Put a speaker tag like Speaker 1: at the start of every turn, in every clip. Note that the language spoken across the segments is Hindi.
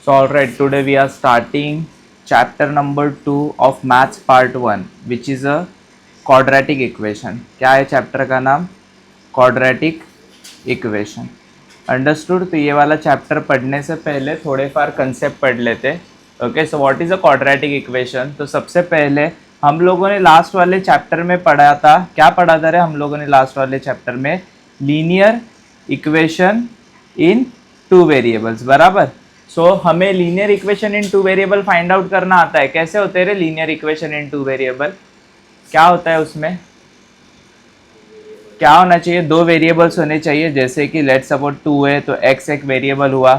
Speaker 1: So alright, today we are starting chapter number 2 of maths part 1 which is a quadratic equation. क्या है चैप्टर का नाम? quadratic equation. अंडरस्टूड? तो ये वाला चैप्टर पढ़ने से पहले थोड़े फार कंसेप्ट पढ़ लेते. Okay, so what is a quadratic equation. तो सबसे पहले हम लोगों ने लास्ट वाले चैप्टर में पढ़ा था, क्या पढ़ा था रे हम लोगों ने लास्ट वाले चैप्टर में? Linear equation in two variables, बराबर. सो हमें linear equation in two variable find out करना आता है. कैसे होते हैं रे linear equation in two variable? क्या होता है उसमें? क्या होना चाहिए? दो वेरिएबल्स होने चाहिए. जैसे कि लेट्स सपोज 2 है तो x एक वेरिएबल हुआ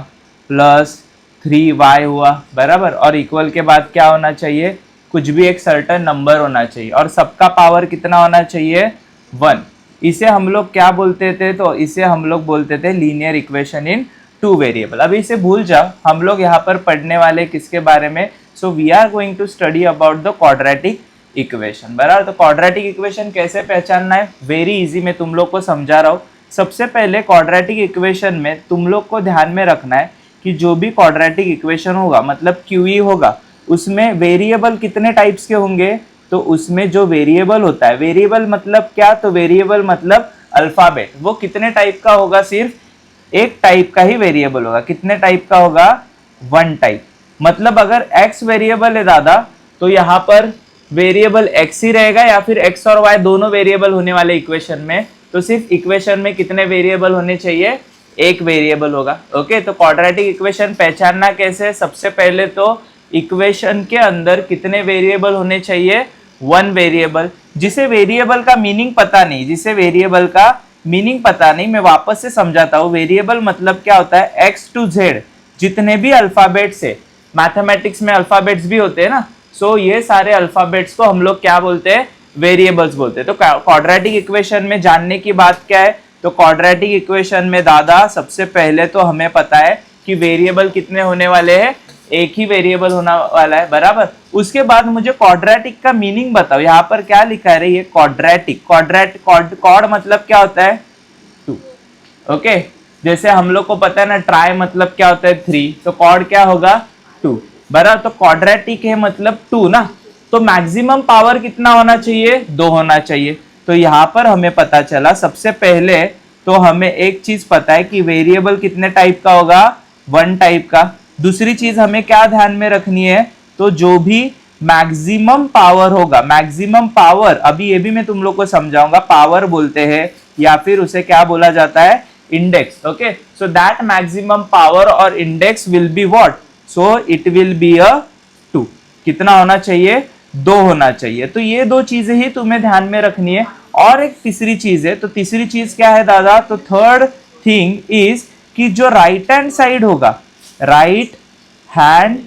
Speaker 1: प्लस 3y हुआ, बराबर. और इक्वल के बाद क्या होना चाहिए? कुछ भी एक सर्टेन नंबर होना चाहिए और सबका पावर कितना होना चाहिए? 1. इसे हम लोग क्या बोलते थे? तो इसे हम लोग बोलते थे linear equation in two variable. अभी इसे भूल जाओ, हम लोग यहाँ पर पढ़ने वाले किसके बारे में? So we are going to study about the quadratic equation, बराबर. तो क्वाड्रेटिक इक्वेशन कैसे पहचानना है? वेरी इजी, मैं तुम लोग को समझा रहा हूँ. सबसे पहले क्वाड्रेटिक इक्वेशन में तुम लोग को ध्यान में रखना है कि जो भी क्वाड्रेटिक इक्वेशन होगा, मतलब क्यूई होगा, उसमें वेरिएबल कितने टाइप्स के होंगे? तो उसमें जो वेरिएबल होता है, वेरिएबल मतलब क्या? तो वेरिएबल मतलब अल्फाबेट. वो कितने टाइप का होगा? सिर्फ एक टाइप का ही वेरिएबल होगा. कितने टाइप का होगा? 1 टाइप. मतलब अगर x वेरिएबल है दादा, तो यहाँ पर वेरिएबल x ही रहेगा या फिर x और y दोनों वेरिएबल होने वाले इक्वेशन में? तो सिर्फ इक्वेशन में कितने वेरिएबल होने चाहिए? एक वेरिएबल होगा. ओके, तो क्वाड्रेटिक इक्वेशन पहचानना कैसे? सबसे पहले तो इक्वेशन के अंदर कितने वेरिएबल होने चाहिए? 1 वेरिएबल. जिसे वेरिएबल का मीनिंग पता नहीं, मैं वापस से समझाता हूँ. वेरिएबल मतलब क्या होता है? x to z जितने भी अल्फाबेट्स है, मैथमेटिक्स में अल्फाबेट्स भी होते हैं ना, सो ये सारे अल्फाबेट्स को हम लोग क्या बोलते हैं? वेरिएबल्स बोलते हैं. तो क्वाड्रेटिक इक्वेशन में जानने की बात क्या है? तो क्वाड्रेटिक इक्वेशन में दादा सबसे पहले तो हमें पता है कि वेरिएबल कितने होने वाले हैं? एक ही वेरिएबल होने वाला है, बराबर. उसके बाद मुझे क्वाड्रेटिक का मीनिंग बताओ. यहाँ पर क्या लिखा है? ये क्वाड्रेटिक. क्वाड मतलब क्या होता है? 2. ओके, जैसे हम लोग को पता है ना, ट्राई मतलब क्या होता है? 3. तो क्वाड क्या होगा? 2, बराबर. तो क्वाड्रेटिक है मतलब 2 ना. तो मैक्सिमम पावर कितना होना चाहिए? 2 होना चाहिए. तो यहाँ पर हमें पता चला, सबसे पहले तो हमें एक चीज पता है कि वेरिएबल कितने टाइप का होगा? 1 टाइप का. दूसरी चीज हमें क्या ध्यान में रखनी है? तो जो भी मैक्सिमम पावर होगा, मैक्सिमम पावर, अभी ये भी मैं तुम लोग को समझाऊंगा. पावर बोलते हैं या फिर उसे क्या बोला जाता है? Index. Okay, so that maximum power और index will be what? So it will be a 2. कितना होना चाहिए? 2 होना चाहिए. तो ये दो चीजें ही तुम्हें ध्यान में रखनी है. और एक तीसरी चीज है. तो तीसरी चीज क्या है दादा? तो थर्ड थिंग इज कि जो राइट हैंड साइड होगा, right hand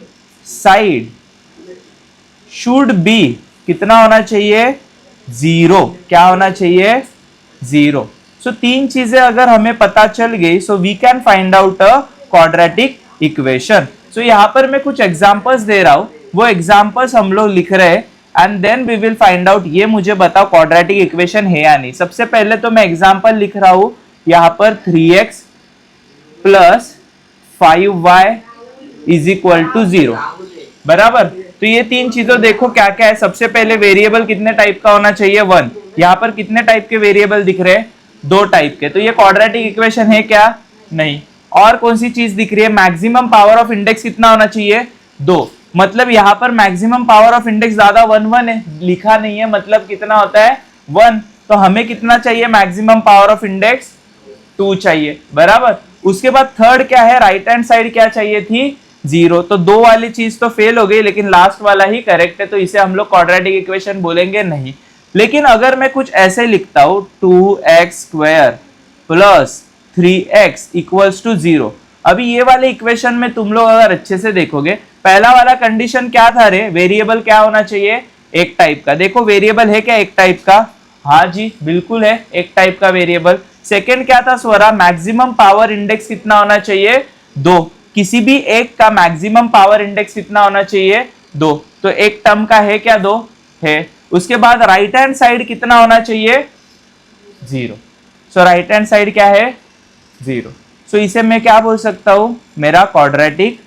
Speaker 1: side should be कितना होना चाहिए? 0. क्या होना चाहिए? 0. सो 3 चीजें अगर हमें पता चल गई, so we can find out a quadratic equation. सो यहाँ पर मैं कुछ एग्जांपल्स दे रहा हूं, वो एग्जांपल्स हम लोग लिख रहे हैं and then we will find out. ये मुझे बताओ क्वाड्रेटिक इक्वेशन है या नहीं. सबसे पहले तो मैं एग्जांपल लिख रहा हूं यहाँ पर 3x plus 5y is equal to 0, बराबर. तो ये 3 चीजों देखो क्या क्या है. सबसे पहले वेरिएबल कितने टाइप का होना चाहिए? 1. यहाँ पर कितने टाइप के वेरिएबल दिख रहे हैं? 2 टाइप के. तो ये क्वाड्रेटिक इक्वेशन है क्या? नहीं. और कौन सी चीज दिख रही है? मैक्सिमम पावर ऑफ इंडेक्स कितना होना चाहिए? 2. मतलब यहाँ पर मैक्सिमम पावर ऑफ इंडेक्स ज्यादा 1 है, लिखा नहीं है, मतलब कितना होता है? 1. तो हमें कितना चाहिए? मैक्सिमम पावर ऑफ इंडेक्स 2 चाहिए, बराबर. उसके बाद थर्ड क्या है? राइट हैंड साइड क्या चाहिए थी? 0. तो 2 वाली चीज तो फेल हो गई, लेकिन लास्ट वाला ही करेक्ट है, तो इसे हम लोग क्वाड्रेटिक इक्वेशन बोलेंगे नहीं. लेकिन अगर मैं कुछ ऐसे लिखता हूं 2x square plus 3x equals to 0. अभी ये वाले इक्वेशन में तुम लोग अगर अच्छे से देखोगे, पहला वाला कंडीशन क्या था रे? वेरिएबल क्या होना चाहिए? एक टाइप का. देखो वेरिएबल है क्या एक टाइप का? हाँ जी, बिल्कुल है, एक टाइप का वेरिएबल. सेकेंड क्या था स्वरा? मैक्सिमम पावर इंडेक्स कितना होना चाहिए? 2. किसी भी एक का मैक्सिमम पावर इंडेक्स कितना होना चाहिए? 2. तो एक टर्म का है क्या? 2 है. उसके बाद राइट हैंड साइड कितना होना चाहिए? 0. सो राइट हैंड साइड क्या है? 0. सो इसे मैं क्या बोल सकता हूं? मेरा क्वाड्रेटिक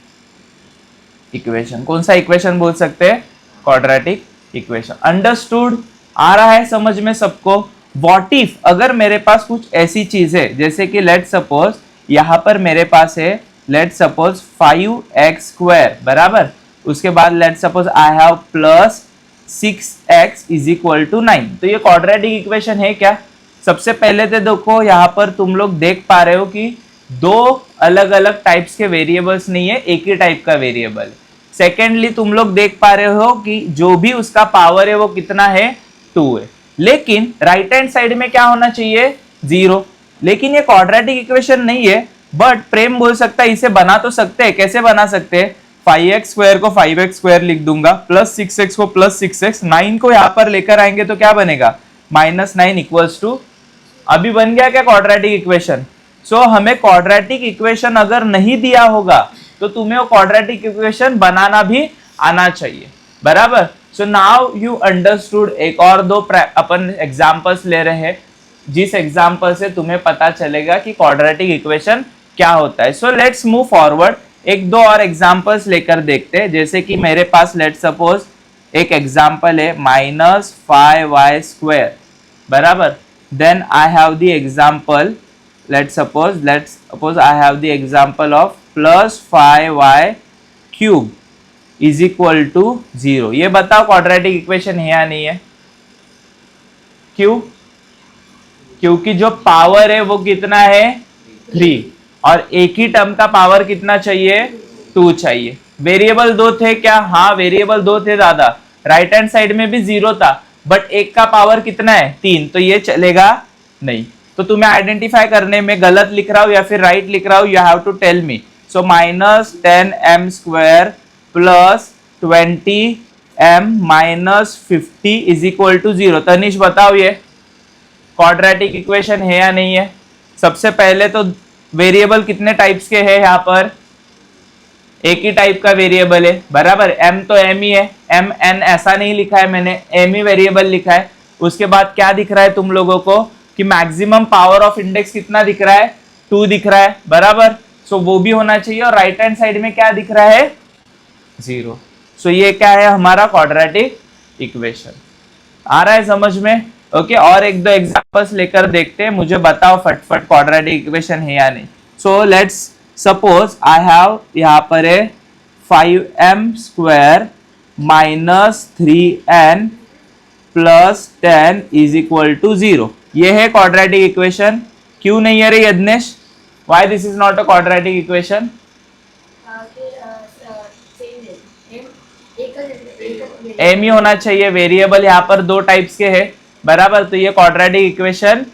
Speaker 1: इक्वेशन। कौन सा इक्वेशन बोल सकते हैं? Quadratic equation. अंडरस्टूड? आ रहा है समझ में सबको? व्हाट इफ अगर मेरे पास कुछ ऐसी चीज है, जैसे कि लेट सपोज यहां पर मेरे पास है लेट सपोज 5x² बराबर, उसके बाद let suppose I have plus 6x is equal to 9। तो ये क्वाड्रेटिक इक्वेशन है क्या? सबसे पहले तो देखो यहां पर तुम लोग देख पा रहे हो कि दो अलग अलग टाइप्स के वेरिएबल्स नहीं है, एक ही टाइप का वेरिएबल। सेकेंडली तुम लोग देख पा रहे हो कि जो भी उसका पावर है वो कितना है? 2 है। लेकिन राइट हैंड साइड में क्या होना चाहिए? 0। लेकिन ये क्वाड्रेटिक इक्वेशन नहीं है, बट प्रेम बोल सकता है इसे बना तो सकते हैं। कैसे बना सकते हैं? 5x² को 5x² लिख दूंगा, प्लस 6x को प्लस 6x, 9 को यहां पर लेकर आएंगे तो क्या बनेगा? -9 इक्वल्स टू, अभी बन गया क्या क्वाड्रेटिक इक्वेशन? सो हमें क्वाड्रेटिक इक्वेशन अगर नहीं दिया होगा तो तुम्हें वो क्वाड्रेटिक इक्वेशन बनाना भी आना चाहिए, बराबर। So now you understood. एक और दो अपन एग्जांपल्स ले रहे हैं, जिस एग्जांपल से तुम्हें पता चलेगा कि क्वाड्रेटिक इक्वेशन क्या होता है। सो लेट्स मूव फॉरवर्ड। एक दो और एग्जांपल्स लेकर देखते हैं। जैसे कि मेरे पास लेट सपोज एक एग्जांपल है -5y² बराबर। Then I have the example let's suppose I have the example of plus 5y³ is equal to 0। ये बताओ क्वाड्रेटिक इक्वेशन है या नहीं है? क्यों? क्योंकि जो पावर है वो कितना है? 3, और एक ही टर्म का पावर कितना चाहिए? 2 चाहिए। वेरिएबल 2 थे क्या? हाँ, वेरिएबल 2 थे ज्यादा। राइट हैंड साइड में भी 0 था, बट एक का पावर कितना है? 3, तो ये चलेगा नहीं। तो तुम्हें आइडेंटिफाई करने में गलत लिख रहा हूं या फिर राइट लिख रहा हूं, you have to tell me. So -10m² plus 20m minus 50 is equal to 0। Tanish बताओ ये क्वाड्रेटिक इक्वेशन है या नहीं है? सबसे पहले तो वेरिएबल कितने टाइप्स के हैं यहाँ पर? एक ही टाइप का वेरिएबल है, बराबर। m तो m ही है, mn ऐसा नहीं लिखा है मैंने, m ही वेरिएबल लिखा है। उसके बाद क्या दिख रहा है तुम लोगों को कि मैक्सिमम पावर ऑफ इंडेक्स कितना दिख रहा है? 2 दिख रहा है, बराबर। सो वो भी होना चाहिए। और राइट हैंड साइड में क्या दिख रहा है? 0। सो ये क्या है? हमारा क्वाड्रेटिक इक्वेशन। आ रहा है समझ में? ओके, और एक दो एग्जांपल्स लेकर देखते हैं। मुझे बताओ फटफट क्वाड्रेटिक इक्वेशन है या नहीं। So let's suppose I have यहाँ पर है 5m² minus 3n plus 10 is equal to 0। ये है क्वाड्रेटिक इक्वेशन। क्यों नहीं है रे Yagnesh? Why this is not a quadratic equation? M ही होना चाहिए। वेरिएबल यहाँ पर 2 टाइप्स के हैं, बराबर। तो ये क्वाड्रेटिक इक्वेशन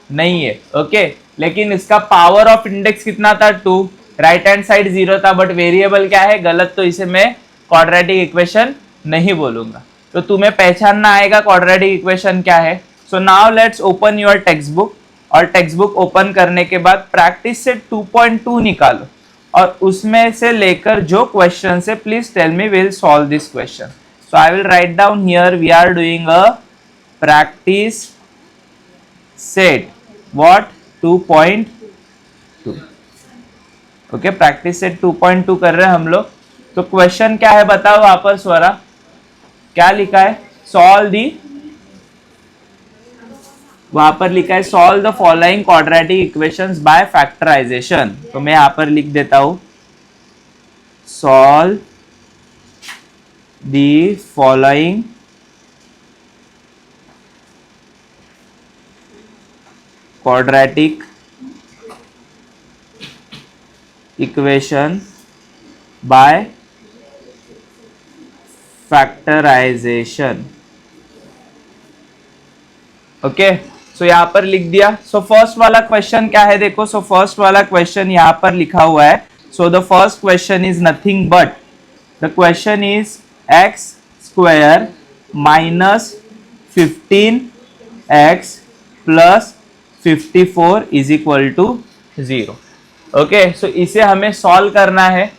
Speaker 1: नहीं है, ओके। लेकिन इसका पावर ऑफ इंडेक्स कितना था? 2। राइट हैंड साइड 0 था, बट वेरिएबल क्या है? गलत। तो इसे मैं क्वाड्रेटिक इक्वेशन नहीं बोलूंगा। तो तुम्हें पहचानना आएगा क्वाड्रेटिक इक्वेशन क्या है। So now let's open your text book, और टेक्स्ट बुक ओपन करने के बाद प्रैक्टिस से 2.2 निकालो, और उसमें से लेकर जो क्वेश्चन है please tell me, will solve this question. So I will write down here, we are doing a practice set what 2.2। Okay, practice set 2.2 कर रहे हैं हम लोग। तो क्वेश्चन क्या है बताओ वहां पर स्वरा, क्या लिखा है? सॉल्व दी, वहां पर लिखा है solve the following quadratic equations by factorisation. तो मैं यहां पर लिख देता हूं solve the following quadratic equation by factorisation. Okay, so यहां पर लिख दिया। सो फर्स्ट वाला क्वेश्चन क्या है देखो। सो फर्स्ट वाला क्वेश्चन यहां पर लिखा हुआ है। So the first question is nothing but, the question is x² minus 15x plus 54 is equal to 0। Okay, so इसे हमें सॉल्व करना है।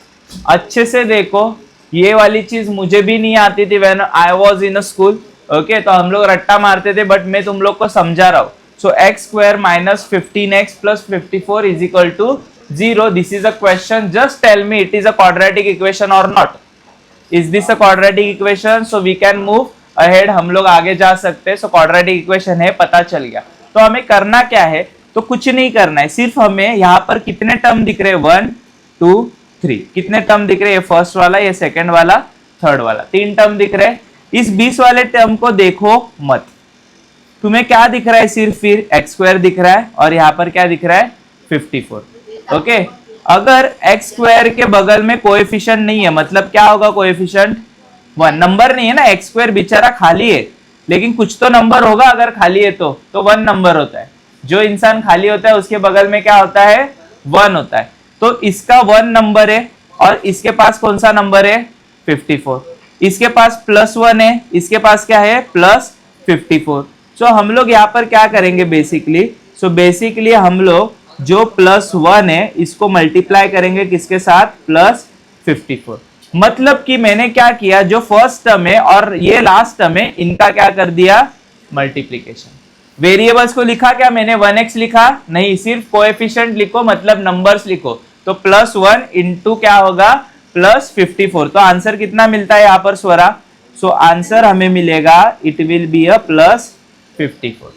Speaker 1: अच्छे से देखो, ये वाली चीज मुझे भी नहीं आती थी when I was in a school. Okay, तो हम लोग रट्टा मारते थे, बट मैं तुम लोग को समझा रहा हूँ। So x² minus 15x plus 54 is equal to 0। This is a question, just tell me it is a quadratic equation और not. Is this a quadratic equation, so we can move ahead, हम लोग आगे जा सकते हैं। सो क्वाड्रेटिक इक्वेशन है, पता चल गया। तो हमें करना क्या है, तो कुछ नहीं करना है, सिर्फ हमें यहाँ पर कितने टर्म दिख रहे हैं, 1 2 3, कितने टर्म दिख रहे हैं, ये फर्स्ट वाला, ये सेकंड वाला, थर्ड वाला, 3 टर्म दिख रहे हैं। इस 20 वाले टर्म को देखो मत, तुम्हें क्या दिख रहा है, सिर्फ फिर एक्स स्क्वायर दिख रहा है, और यहाँ पर क्या दिख रहा है, 54। ओके, अगर एक्स स्क्वायर के बगल में कोएफिशिएंट नहीं है, मतलब क्या होगा, कोएफिशिएंट 1, नंबर नहीं है ना, एक्स स्क्वायर बेचारा खाली है, लेकिन कुछ तो नंबर होगा, अगर खाली है तो 1 नंबर होता है। जो इंसान खाली होता है उसके बगल में क्या होता है, 1 होता है। तो इसका 1 नंबर है, और इसके पास कौन सा नंबर है, 54। इसके पास +1 है, इसके पास क्या है, +54। सो हम लोग यहाँ पर क्या करेंगे बेसिकली, बेसिकली हम लोग जो +1 है इसको मल्टीप्लाई करेंगे किसके साथ, +54। मतलब कि मैंने क्या किया, जो फर्स्ट टर्म है और ये लास्ट टर्म है, इनका क्या कर दिया, मल्टीप्लीकेशन। वेरिएबल्स को लिखा क्या मैंने, 1x लिखा नहीं, सिर्फ कोएफिशिएंट लिखो, मतलब नंबर्स लिखो। तो +1 इंटू क्या होगा, +54। तो आंसर कितना मिलता है यहाँ पर स्वरा, सो आंसर हमें मिलेगा, इट विल बी अ +54।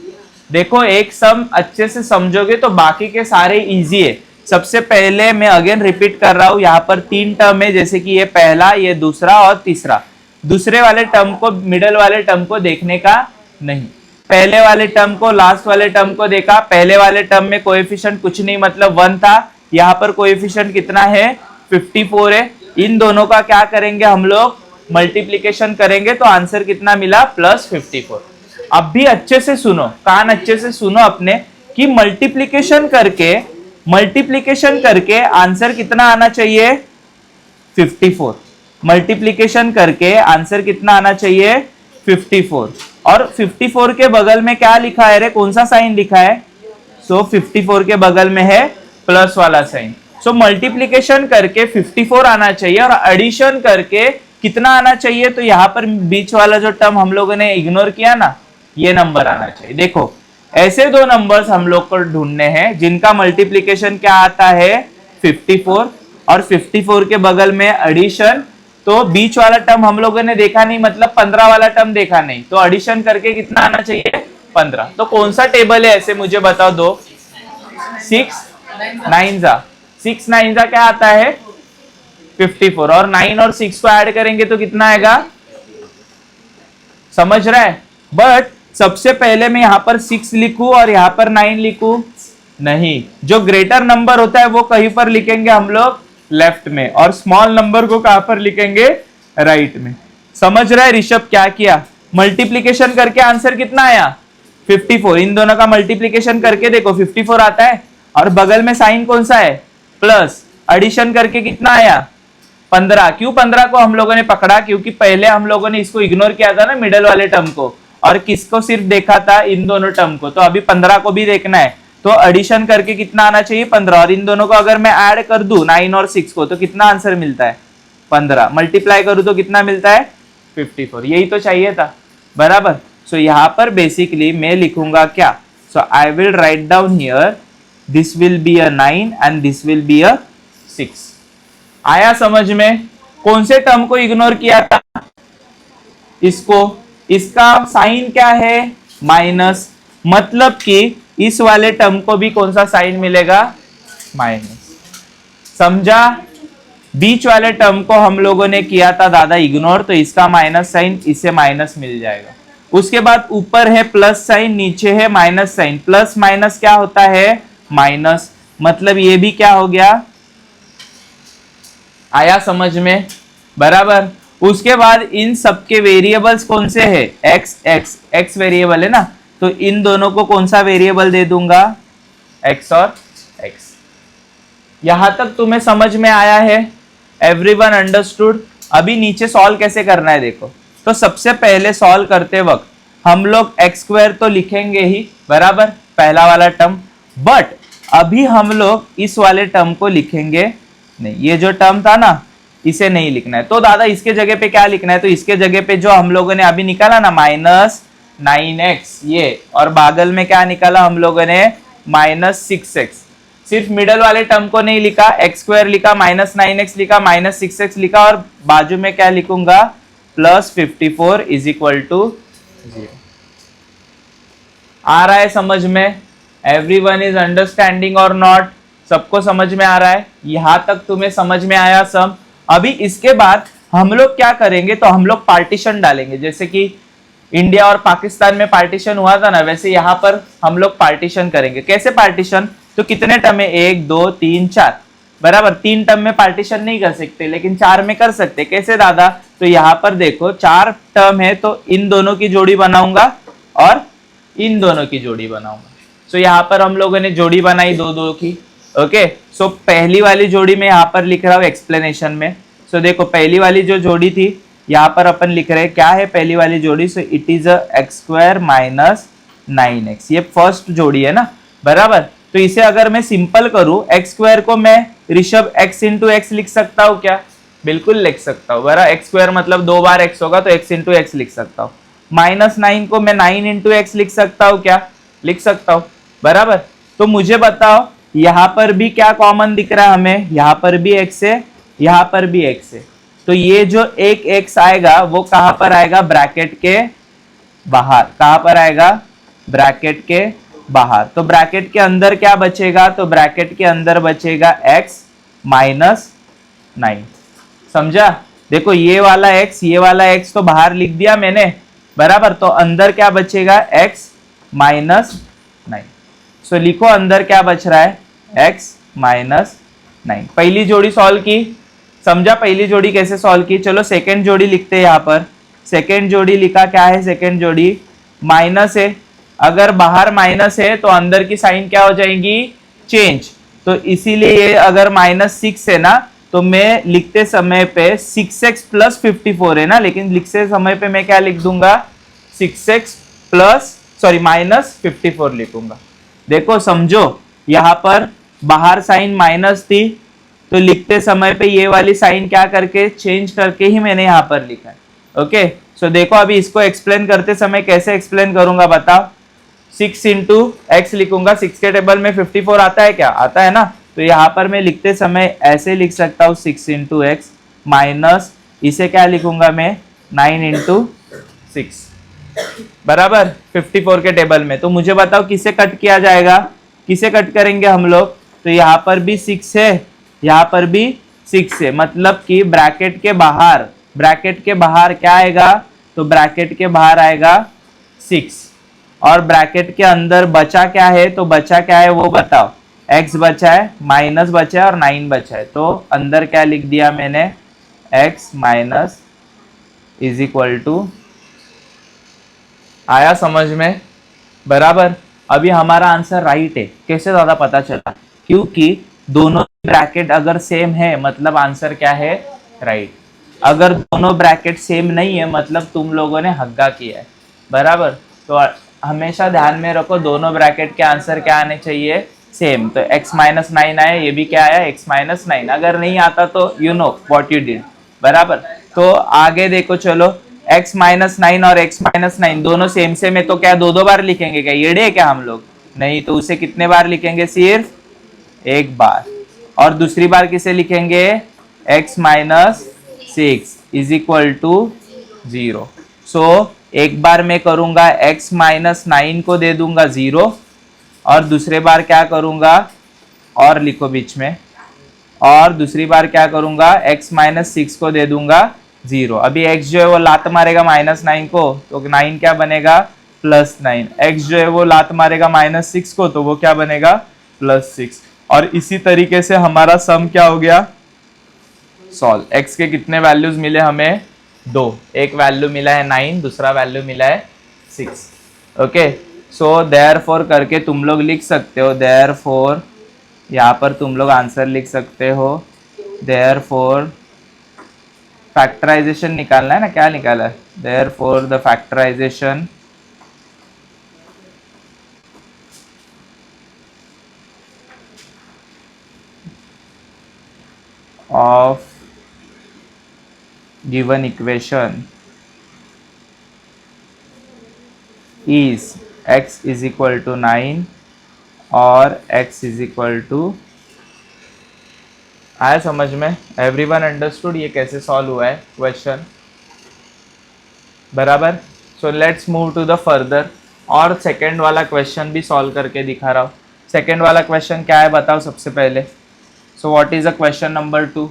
Speaker 1: देखो एक सम अच्छे से समझोगे तो बाकी के सारे इजी है। सबसे पहले मैं अगेन रिपीट कर रहा हूं, यहाँ पर 3 टर्म है, जैसे कि ये पहला, ये दूसरा और तीसरा। दूसरे वाले टर्म को, मिडल वाले टर्म को देखने का नहीं, पहले वाले टर्म को, लास्ट वाले टर्म को देखा। पहले वाले टर्म में कोएफिशिएंट कुछ नहीं, मतलब 1 था, यहाँ पर कोएफिशिएंट कितना है, 54 है। इन दोनों का क्या करेंगे हम लोग, मल्टीप्लीकेशन करेंगे, तो आंसर कितना मिला, +54। अब भी अच्छे से सुनो, कान अच्छे से सुनो अपने, कि मल्टीप्लीकेशन करके आंसर कितना आना चाहिए, 54। मल्टीप्लीकेशन करके आंसर कितना आना चाहिए, 54। और 54 के बगल में क्या लिखा है रे, कौन सा साइन लिखा है, 54 के बगल में है प्लस वाला साइन। मल्टीप्लीकेशन करके 54 आना चाहिए, और एडिशन करके कितना आना चाहिए, तो यहाँ पर बीच वाला जो टर्म हम लोगों ने इग्नोर किया ना, ये नंबर आना चाहिए। देखो ऐसे 2 नंबर्स हम लोग को ढूंढने हैं जिनका मल्टीप्लीकेशन क्या आता है, 54, और 54 के बगल में एडिशन। तो बीच वाला टर्म हम लोगों ने देखा नहीं, मतलब 15 वाला टर्म देखा नहीं, तो एडिशन करके कितना आना चाहिए, 15। तो कौन सा टेबल है ऐसे, मुझे बताओ दो, 6 9 क्या आता है, 54, और 9 और 6 को ऐड करेंगे तो कितना आएगा, समझ रहा है। बट सबसे पहले मैं यहाँ पर 6 लिखूं और यहाँ पर 9 लिखूं, नहीं, जो ग्रेटर नंबर होता है वो कहीं पर लिखेंगे हम लोग, लेफ्ट में, और स्मॉल नंबर को कहां पर लिखेंगे, राइट में। समझ रहा है ऋषभ क्या किया, मल्टीप्लीकेशन करके आंसर कितना आया, 54। इन दोनों का मल्टीप्लीकेशन करके देखो 54 आता है, और बगल में साइन कौन सा है, प्लस। एडिशन करके कितना आया, 15। क्यों 15 को हम लोगों ने पकड़ा, क्योंकि पहले हम लोगों ने इसको इग्नोर किया था ना, मिडल वाले टर्म को, और किसको सिर्फ देखा था, इन दोनों टर्म को। तो अभी 15 को भी देखना है, तो एडिशन करके कितना आना चाहिए, 15, और इन दोनों को अगर मैं ऐड कर दूं 9 और 6 को, तो कितना आंसर मिलता है, 15। मल्टीप्लाई करूं तो कितना मिलता है, 54। यही तो चाहिए था, बराबर। सो यहाँ पर बेसिकली मैं लिखूंगा क्या, so I will write down here, this will be a 9 and this will be a 6। आया समझ में, कौन से टर्म को इग्नोर किया था, इसको, इसका साइन क्या है, माइनस, मतलब कि इस वाले टर्म को भी कौन सा साइन मिलेगा, माइनस। समझा, बीच वाले टर्म को हम लोगों ने किया था दादा इग्नोर, तो इसका माइनस साइन, इसे माइनस मिल जाएगा। उसके बाद ऊपर है प्लस साइन, नीचे है माइनस साइन, प्लस माइनस क्या होता है, माइनस, मतलब ये भी क्या हो गया, आया समझ में, बराबर। उसके बाद इन सबके वेरिएबल्स कौन से है, x वेरिएबल है ना, तो इन दोनों को कौन सा वेरिएबल दे दूंगा, x और x। यहां तक तुम्हें समझ में आया है, एवरीवन अंडरस्टूड। अभी नीचे सॉल्व कैसे करना है देखो, तो सबसे पहले सॉल्व करते वक्त हम लोग x² तो लिखेंगे ही, बराबर, पहला वाला टर्म, बट अभी हम लोग इस वाले टर्म को लिखेंगे नहीं, ये जो टर्म था ना इसे नहीं लिखना है। तो दादा इसके जगह पे क्या लिखना है, तो इसके जगह पे जो हम लोगों ने अभी निकाला ना, -9x ये, और बागल में क्या निकाला हम लोगों ने, -6x। सिर्फ मिडल वाले टर्म को नहीं लिखा, एक्स स्क्वायर लिखा, -9x लिखा, -6x लिखा और बाजू में क्या लिखूंगा, +54 इज इक्वल टू 0। आ रहा है समझ में? एवरीवन इज अंडरस्टैंडिंग और नॉट? सबको समझ में आ रहा है? यहां तक तुम्हें समझ में आया सब? अभी इसके बाद हम लोग क्या करेंगे, तो हम लोग पार्टीशन डालेंगे। जैसे कि इंडिया और पाकिस्तान में पार्टीशन हुआ था ना, वैसे यहाँ पर हम लोग पार्टीशन करेंगे। कैसे पार्टीशन? तो कितने टर्म है, 1 2 3 4, बराबर। 3 टर्म में पार्टीशन नहीं कर सकते, लेकिन 4 में कर सकते। कैसे दादा? तो यहाँ पर देखो 4 टर्म है, तो इन दोनों की जोड़ी बनाऊंगा और इन दोनों की जोड़ी बनाऊंगा। सो यहाँ पर हम लोगों ने जोड़ी बनाई दो दो की। ओके, सो पहली वाली जोड़ी में यहाँ पर लिख रहा हूँ एक्सप्लेनेशन में। सो देखो पहली वाली जो जोड़ी थी यहाँ पर अपन लिख रहे हैं, क्या है पहली वाली जोड़ी? So it is x square minus 9x, ये फर्स्ट जोड़ी है ना, बराबर। तो इसे अगर मैं सिंपल करूं, एक्स स्क्वायर को मैं ऋषभ x इंटू एक्स लिख सकता हूं क्या? बिल्कुल लिख सकता हूं, बराबर। एक्स स्क्वायर मतलब 2 बार x होगा, तो x इंटू एक्स लिख सकता हूं। -9 को मैं 9 इंटू एक्स लिख सकता हूं क्या? लिख सकता हूं, बराबर। तो मुझे बताओ यहां पर भी क्या कॉमन दिख रहा है हमें? यहां पर भी x है, यहां पर भी x है। तो ये जो एक x आएगा वो कहां पर आएगा? ब्रैकेट के बाहर। कहां पर आएगा? ब्रैकेट के बाहर। तो ब्रैकेट के अंदर क्या बचेगा? तो ब्रैकेट के अंदर बचेगा x माइनस 9। समझा? देखो ये वाला x तो बाहर लिख दिया मैंने, बराबर। तो अंदर क्या बचेगा? x minus 9। सो लिखो अंदर क्या बच रहा है? x minus 9। पहली जोड़ी सॉल्व की, समझा पहली जोड़ी कैसे सॉल्व की? चलो सेकेंड जोड़ी लिखते हैं। यहाँ पर सेकेंड जोड़ी लिखा, क्या है सेकेंड जोड़ी? माइनस है, अगर बाहर माइनस है तो अंदर की साइन क्या हो जाएगी? चेंज। तो इसीलिए ये अगर -6 है ना, तो मैं लिखते समय पे 6x प्लस 54 है ना, लेकिन लिखते समय पे मैं क्या लिख दूंगा? 6x प्लस -54 लिखूंगा। देखो समझो, यहाँ पर बाहर साइन माइनस थी, तो लिखते समय पे ये वाली साइन क्या करके चेंज करके ही मैंने यहाँ पर लिखा है। ओके, सो देखो अभी इसको एक्सप्लेन करते समय कैसे एक्सप्लेन करूंगा बताओ? 6 इंटू एक्स लिखूंगा। 6 के टेबल में 54 आता है क्या? आता है ना। तो यहाँ पर मैं लिखते समय ऐसे लिख सकता हूँ 6 इंटू एक्स माइनस, इसे क्या लिखूंगा मैं? 9 इंटू 6, बराबर 54 के टेबल में। तो मुझे बताओ किसे कट किया जाएगा? किसे कट करेंगे हम लोग? तो यहाँ पर भी 6 है, यहाँ पर भी 6 है, मतलब कि ब्रैकेट के बाहर क्या आएगा? तो ब्रैकेट के बाहर आएगा 6, और ब्रैकेट के अंदर बचा क्या है? तो बचा क्या है वो बताओ? x बचा है, माइनस बचा है और 9 बचा है। तो अंदर क्या लिख दिया मैंने? x minus is equal to, आया समझ में? बराबर। अभी हमारा आंसर राइट है। कैसे ज्यादा पता चला? क्योंकि दोनों ब्रैकेट अगर सेम है मतलब आंसर क्या है? राइट। अगर दोनों ब्रैकेट सेम नहीं है मतलब तुम लोगों ने हग्गा किया है, बराबर। तो हमेशा ध्यान में रखो दोनों ब्रैकेट के आंसर क्या आने चाहिए? सेम। तो x माइनस 9 आया, ये भी क्या आया? x minus 9। अगर नहीं आता तो you know what you did, बराबर। तो आगे देखो, चलो x माइनस 9 और x माइनस 9 दोनों सेम सेम है, तो क्या दो दो बार लिखेंगे क्या? येड़े है क्या हम लोग? नहीं, तो उसे कितने बार लिखेंगे? सिर्फ एक बार। और दूसरी बार किसे लिखेंगे? x minus 6 is equal to 0। So एक बार मैं करूंगा x माइनस 9 को दे दूंगा 0, और दूसरे बार क्या करूंगा? और लिखो बीच में, और दूसरी बार क्या करूंगा? x माइनस 6 को दे दूंगा 0। अभी x जो है वो लात मारेगा -9 को, तो 9 क्या बनेगा? +9। x जो है वो लात मारेगा -6 को, तो वो क्या बनेगा? +6। और इसी तरीके से हमारा सम क्या हो गया? सॉल्व। x के कितने वैल्यूज मिले हमें? 2। एक वैल्यू मिला है 9, दूसरा वैल्यू मिला है 6। ओके, सो देयरफॉर करके तुम लोग लिख सकते हो, देयरफॉर यहाँ पर तुम लोग आंसर लिख सकते हो। देयरफॉर फैक्टराइजेशन निकालना है ना, क्या निकाला है? Therefore the factorisation of given equation is x is equal to 9 और x इज इक्वल टू, आया समझ में? एवरीवन अंडरस्टूड ये कैसे सॉल्व हुआ है क्वेश्चन? बराबर। So let's move to the further, और सेकेंड वाला क्वेश्चन भी सॉल्व करके दिखा रहा हूँ। सेकेंड वाला क्वेश्चन क्या है बताओ सबसे पहले। So what is the question number 2?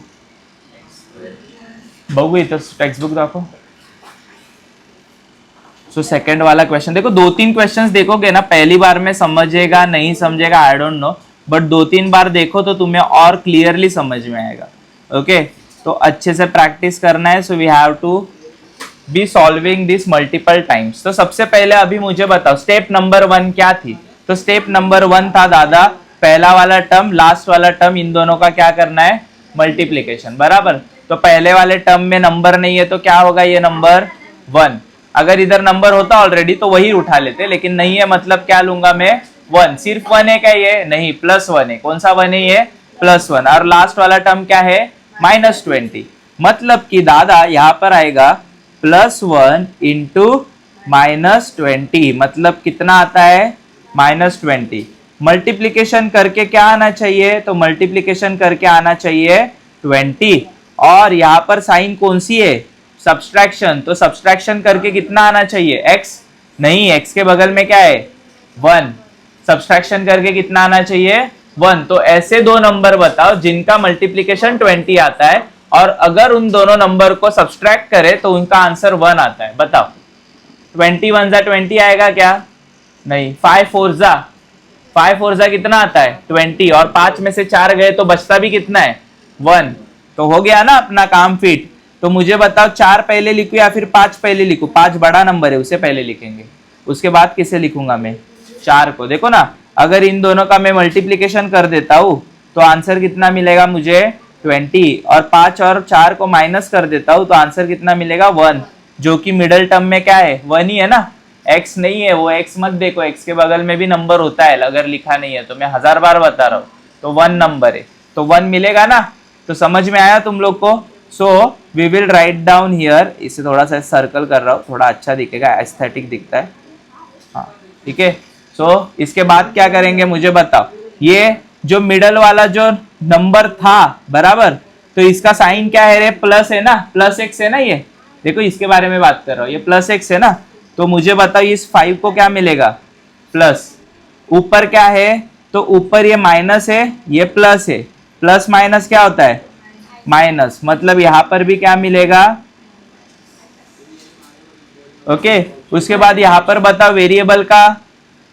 Speaker 1: बघू इथं टेक्स्ट बुक दाखो। सो सेकेंड वाला क्वेश्चन देखो, 2-3 क्वेश्चंस देखोगे ना, पहली बार में समझेगा नहीं समझेगा आई डोंट नो, बट 2-3 बार देखो तो तुम्हें और क्लियरली समझ में आएगा। ओके तो अच्छे से प्रैक्टिस करना है। So we have to be solving this multiple times. तो सबसे पहले अभी मुझे बताओ स्टेप नंबर 1 क्या थी? तो स्टेप नंबर 1 था दादा, पहला वाला टर्म लास्ट वाला टर्म इन दोनों का क्या करना है? मल्टीप्लीकेशन। बराबर। तो पहले वाले टर्म में नंबर नहीं है तो क्या होगा? ये नंबर 1। अगर इधर नंबर होता ऑलरेडी तो वही उठा लेते, लेकिन नहीं है, मतलब क्या लूंगा मैं? 1। सिर्फ 1 है क्या ये? नहीं, +1 है। कौन सा 1 है ये? +1। और लास्ट वाला टर्म क्या है? -20। मतलब कि दादा यहाँ पर आएगा +1 इंटू -20, मतलब कितना आता है? -20। मल्टीप्लीकेशन करके क्या आना चाहिए? तो मल्टीप्लीकेशन करके आना चाहिए 20। और यहाँ पर साइन कौन सी है? सब्सट्रैक्शन। तो सब्सट्रैक्शन करके कितना आना चाहिए? x। नहीं, x के बगल में क्या है? 1। सब्सट्रैक्शन करके कितना आना चाहिए? 1। तो ऐसे दो नंबर बताओ जिनका मल्टीप्लीकेशन 20 आता है, और अगर उन दोनों नंबर को सब्सट्रैक्ट करे तो उनका आंसर 1 आता है। बताओ 21 जा 20 आएगा क्या? नहीं। 5 4 जा कितना आता है? 20। और 5 में से 4 गए तो बचता भी कितना है? 1। तो हो गया ना अपना काम फिट। तो मुझे बताओ 4 पहले लिखूं या फिर 5 पहले लिखूं? 5 बड़ा नंबर है, उसे पहले लिखेंगे, उसके बाद किसे लिखूंगा मैं? 4 को। देखो ना, अगर इन दोनों का मैं मल्टीप्लीकेशन कर देता हूं तो आंसर कितना मिलेगा मुझे? 20। और 5 और 4 को माइनस कर देता हूं तो आंसर कितना मिलेगा? 1, जो कि मिडल टर्म में क्या है? 1 ही है ना, x नहीं है। वो x मत देखो, x के बगल में भी नंबर होता है, अगर लिखा नहीं है तो मैं 1000 बार बता रहा हूँ। तो 1 नंबर है, तो 1 मिलेगा ना। तो समझ में आया तुम लोग को? So we will write down here, इसे थोड़ा सा सर्कल कर रहा हूँ, थोड़ा अच्छा दिखेगा, एस्थेटिक दिखता है। हाँ ठीक है। सो इसके बाद क्या करेंगे मुझे बताओ। ये जो मिडल वाला जो नंबर था, बराबर, तो इसका साइन क्या है रे? प्लस है ना, +x है ना। ये देखो इसके बारे में बात कर रहा हूँ, ये +x है ना। तो मुझे बताओ इस 5 को क्या मिलेगा? प्लस। ऊपर क्या है? तो ऊपर ये माइनस है, ये प्लस है। प्लस माइनस क्या होता है? माइनस। मतलब यहां पर भी क्या मिलेगा? ओके। उसके बाद यहां पर बताओ वेरिएबल का,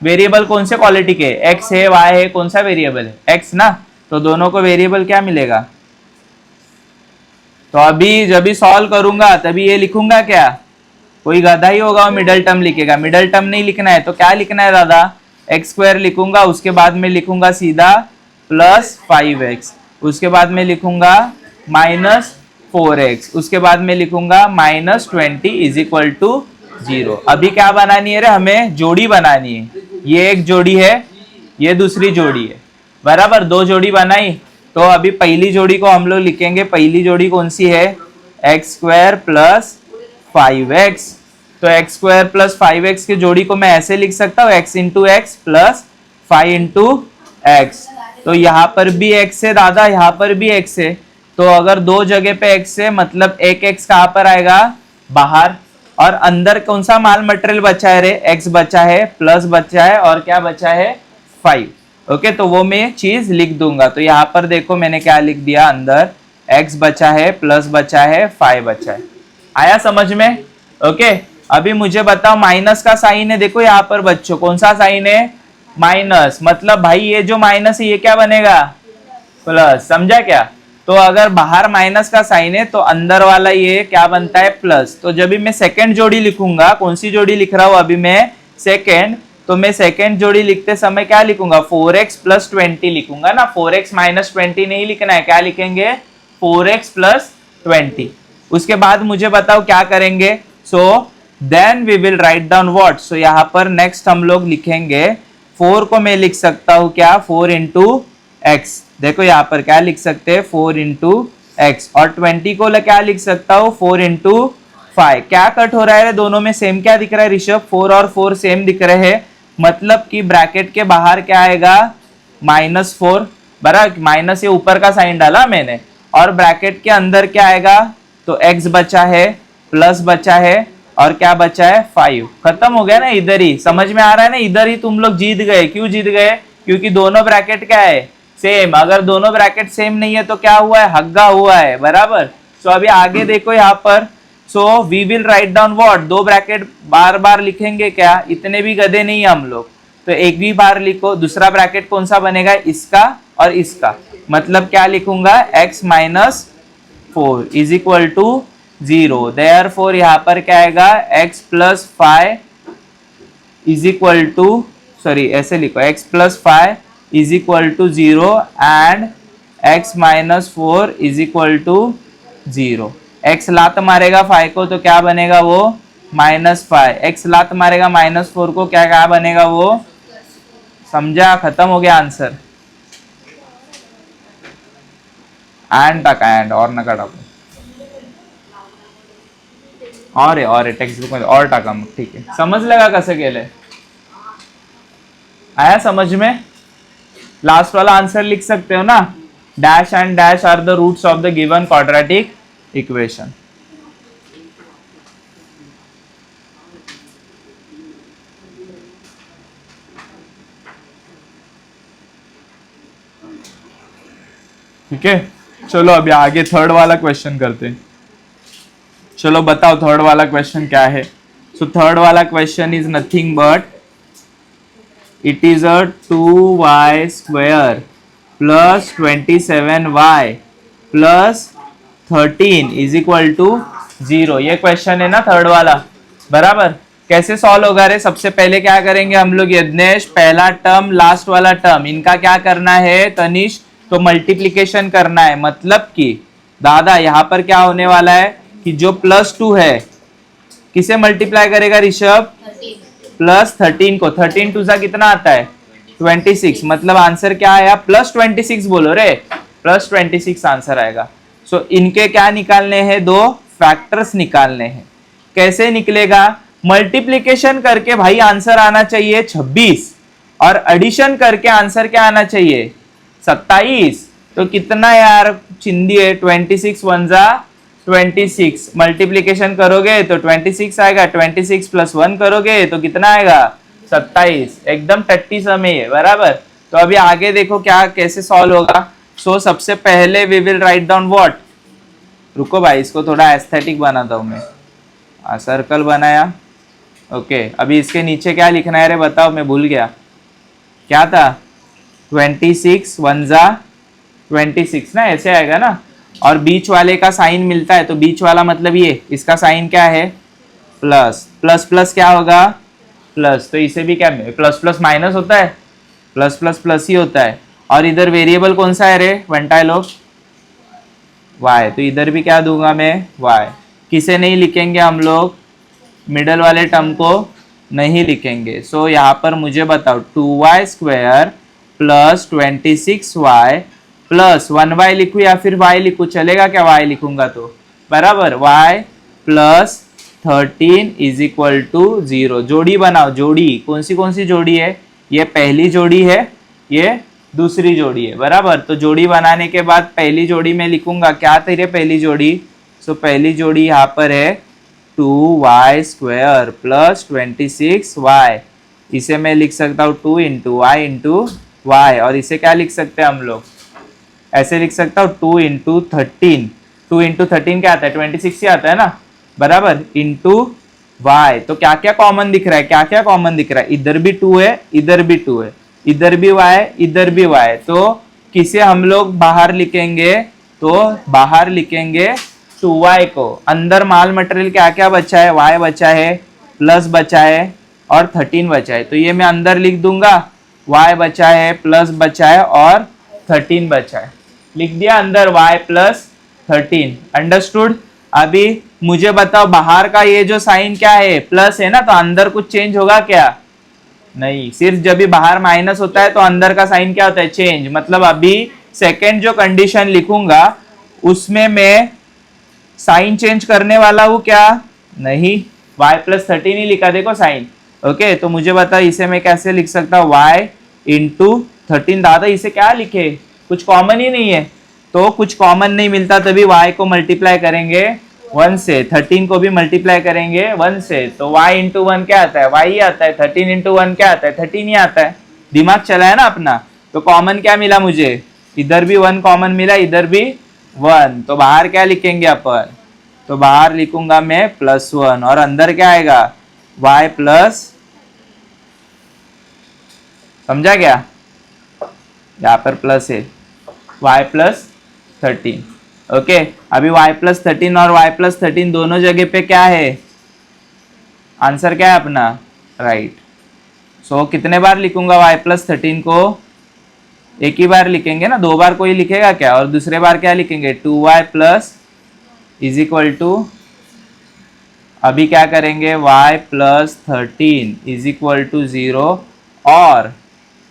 Speaker 1: वेरिएबल कौन से क्वालिटी के? x है, y है, कौन सा वेरिएबल है? x ना। तो दोनों को वेरिएबल क्या मिलेगा? तो अभी जब भी सॉल्व करूंगा तभी ये लिखूंगा क्या? कोई गधा ही होगा वो मिडल टर्म लिखेगा। मिडल टर्म नहीं लिखना है तो क्या लिखना है दादा? x² लिखूंगा, उसके बाद में लिखूंगा सीधा +5x, उसके बाद में लिखूंगा -4x, उसके बाद में लिखूंगा -20 इज इक्वल टू 0। अभी क्या बनानी है रे? हमें जोड़ी बनानी है। ये एक जोड़ी है, ये दूसरी जोड़ी है, बराबर। 2 जोड़ी बनाई। तो अभी पहली जोड़ी को हम लोग लिखेंगे। पहली जोड़ी कौन सी है? x² + 5x। तो x² + 5x की जोड़ी को मैं ऐसे लिख सकता हूँ, x × x + 5 × x। तो यहाँ पर भी x है दादा, यहाँ पर भी x है। तो अगर 2 जगह पे x है, मतलब एक x कहाँ पर आएगा? बाहर। और अंदर कौन सा माल मटेरियल बचा है रे? x बचा है, प्लस बचा है, और क्या बचा है? 5। ओके, तो वो मैं चीज लिख दूंगा। तो यहाँ पर देखो मैंने क्या लिख दिया, अंदर x बचा है, प्लस बचा है, 5 बचा है। आया समझ में? ओके। अभी मुझे बताओ माइनस का साइन है, देखो यहाँ पर बच्चों, कौन सा साइन है? माइनस। मतलब भाई ये जो माइनस है ये क्या बनेगा? प्लस। समझा क्या? तो अगर बाहर माइनस का साइन है तो अंदर वाला ये क्या बनता है? प्लस। तो जब भी मैं सेकंड जोड़ी लिखूंगा, कौन सी जोड़ी लिख रहा हूं अभी मैं? सेकंड। तो मैं सेकंड जोड़ी लिखते समय क्या लिखूंगा? 4x + 20 लिखूंगा ना। 4x - 20 नहीं लिखना है, क्या लिखेंगे? 4x + 20। उसके बाद मुझे बताओ क्या करेंगे? So then we will write down what. So यहाँ पर नेक्स्ट हम लोग लिखेंगे 4 को मैं लिख सकता हूँ क्या? 4 × x। देखो यहाँ पर क्या लिख सकते हैं? 4 × x। और 20 को क्या लिख सकता हूँ? 4 × 5। क्या कट हो रहा है दोनों में? सेम क्या दिख रहा है ऋषभ? 4 और 4 सेम दिख रहे हैं। मतलब कि ब्रैकेट के बाहर क्या आएगा? -4, बराबर, माइनस ये ऊपर का साइन डाला मैंने, और ब्रैकेट के अंदर क्या आएगा, तो x बचा है, प्लस बचा है, और क्या बचा है 5। खत्म हो गया ना, इधर ही समझ में आ रहा है ना, इधर ही तुम लोग जीत गए। क्यों जीत गए, क्योंकि दोनों ब्रैकेट क्या है, सेम। अगर दोनों ब्रैकेट सेम नहीं है तो क्या हुआ है, हग्गा हुआ है, बराबर। सो अभी आगे देखो यहाँ पर, so we will write down what, दो ब्रैकेट बार बार लिखेंगे क्या, इतने भी गधे नहीं है हम लोग, तो एक भी बार लिखो। दूसरा ब्रैकेट कौन सा बनेगा, इसका और इसका, मतलब क्या लिखूंगा, x minus 4 is equal to 0। Therefore यहाँ पर क्या आएगा, x plus 5 is equal to, sorry ऐसे लिखो, x plus 5 is equal to 0 and x minus 4 is equal to 0। x लात मारेगा 5 को तो क्या बनेगा वो -5, x लात मारेगा -4 को क्या बनेगा वो, समझा, खत्म हो गया आंसर। एंड टाका एंड और नका टाकू, और टेक्स्ट बुक में और टाका मग, ठीक है, समज लगा कसे केले, आया समझ में। लास्ट वाला आंसर लिख सकते हो ना, dash and dash are the roots of the given quadratic equation. ठीक है, चलो अभी आगे थर्ड वाला क्वेश्चन करते हैं। चलो बताओ थर्ड वाला क्वेश्चन क्या है। सो थर्ड वाला question is nothing but it is a 2y square plus 27y plus 13 is equal to 0। ये क्वेश्चन है ना थर्ड वाला, बराबर। कैसे सॉल्व होगा रे, सबसे पहले क्या करेंगे हम लोग, यज्ञेश पहला टर्म लास्ट वाला टर्म इनका क्या करना है तनिष, तो मल्टीप्लीकेशन करना है। मतलब कि दादा यहाँ पर क्या होने वाला है कि जो +2 है किसे मल्टीप्लाई करेगा ऋषभ, +13 को। 13 टू सा कितना आता है 26, मतलब आंसर क्या आया +26 बोलो रे, +26 आंसर आएगा। सो इनके क्या निकालने हैं, दो फैक्टर्स निकालने हैं। कैसे निकलेगा, मल्टीप्लीकेशन करके भाई आंसर आना चाहिए 26 और एडिशन करके आंसर क्या आना चाहिए 27। तो कितना यार चिंदी है, 26 1 जा 26, मल्टीप्लीकेशन करोगे तो 26 आएगा, 26 + 1 करोगे तो कितना आएगा 27, एकदम टट्टी समय है, बराबर। तो अभी आगे देखो क्या कैसे सॉल्व होगा। सो सबसे पहले we will write down what, रुको भाई इसको थोड़ा एस्थेटिक बनाता हूं मैं, सर्कल बनाया, ओके। अभी इसके नीचे क्या लिखना है रे बताओ, मैं भूल गया क्या था, 26 1 जा 26 ना, ऐसे आएगा ना। और बीच वाले का साइन मिलता है, तो बीच वाला मतलब ये, इसका साइन क्या है प्लस, प्लस प्लस क्या होगा प्लस, तो इसे भी क्या प्लस प्लस माइनस होता है, प्लस प्लस प्लस ही होता है। और इधर वेरिएबल कौन सा है रे वंटाई लोग, y, तो इधर भी क्या दूंगा मैं y। किसे नहीं लिखेंगे हम लोग, मिडल वाले टर्म को नहीं लिखेंगे। सो यहाँ पर मुझे बताओ 2y square plus 26y plus 1y लिखूं या फिर y लिखूं, चलेगा क्या y लिखूंगा तो, बराबर, y plus 13 is equal to 0। जोड़ी बनाओ, जोड़ी कौन सी जोड़ी है, ये पहली जोड़ी है, ये दूसरी जोड़ी है, बराबर। तो जोड़ी बनाने के बाद पहली जोड़ी में लिखूंगा क्या तेरे पहली जोड़ी, सो पहली जोड़ी यहाँ पर है 2y स्क्वायर प्लस 26y, इसे मैं लिख सकता हूँ 2 × y × y, और इसे क्या लिख सकते हैं हम लोग, ऐसे लिख सकता हूँ 2 × 13, 2 × 13 क्या आता है 26 ही आता है ना, बराबर, इंटू y। तो क्या क्या कॉमन दिख रहा है, क्या क्या कॉमन दिख रहा है, इधर भी 2 है, इधर भी 2 है, इधर भी y, इधर भी y। तो किसे हम लोग बाहर लिखेंगे, तो बाहर लिखेंगे 2y को। अंदर माल मटेरियल क्या क्या बचा है, y बचा है, प्लस बचा है और 13 बचा है, तो ये मैं अंदर लिख दूंगा, y बचा है, प्लस बचा है और 13 बचा है, लिख दिया अंदर y प्लस 13, अंडरस्टूड। अभी मुझे बताओ बाहर का ये जो साइन क्या है, प्लस है ना, तो अंदर कुछ चेंज होगा क्या, नहीं, सिर्फ जब भी बाहर माइनस होता है तो अंदर का साइन क्या होता है चेंज। मतलब अभी सेकेंड जो कंडीशन लिखूंगा उसमें मैं साइन चेंज करने वाला हूं क्या, नहीं, y प्लस 13 ही लिखा देखो साइन, ओके। तो मुझे बता इसे मैं कैसे लिख सकता हूँ, y × 13 दादा इसे क्या लिखे, कुछ कॉमन ही नहीं है, तो कुछ कॉमन नहीं मिलता तभी y को मल्टीप्लाई करेंगे 1 से, 13 को भी मल्टीप्लाई करेंगे 1 से, तो y इंटू 1 क्या आता है, y ही आता है, 13 इंटू 1 क्या आता है, 13 ही आता है। दिमाग चला है ना अपना। तो कॉमन क्या मिला मुझे, इधर भी 1 कॉमन मिला, इधर भी 1, तो बाहर क्या लिखेंगे अपन, तो बाहर लिखूंगा मैं +1 और अंदर क्या आएगा y प्लस, समझा क्या, यहाँ पर प्लस है, y प्लस 13। ओके, अभी y प्लस 13 और y प्लस 13 दोनों जगह पे क्या है, आंसर क्या है अपना, राइट। सो कितने बार लिखूंगा y प्लस 13 को, एक ही बार लिखेंगे ना, 2 बार कोई लिखेगा क्या, और दूसरे बार क्या लिखेंगे 2y plus is equal to, अभी क्या करेंगे y plus 13 is equal to 0 और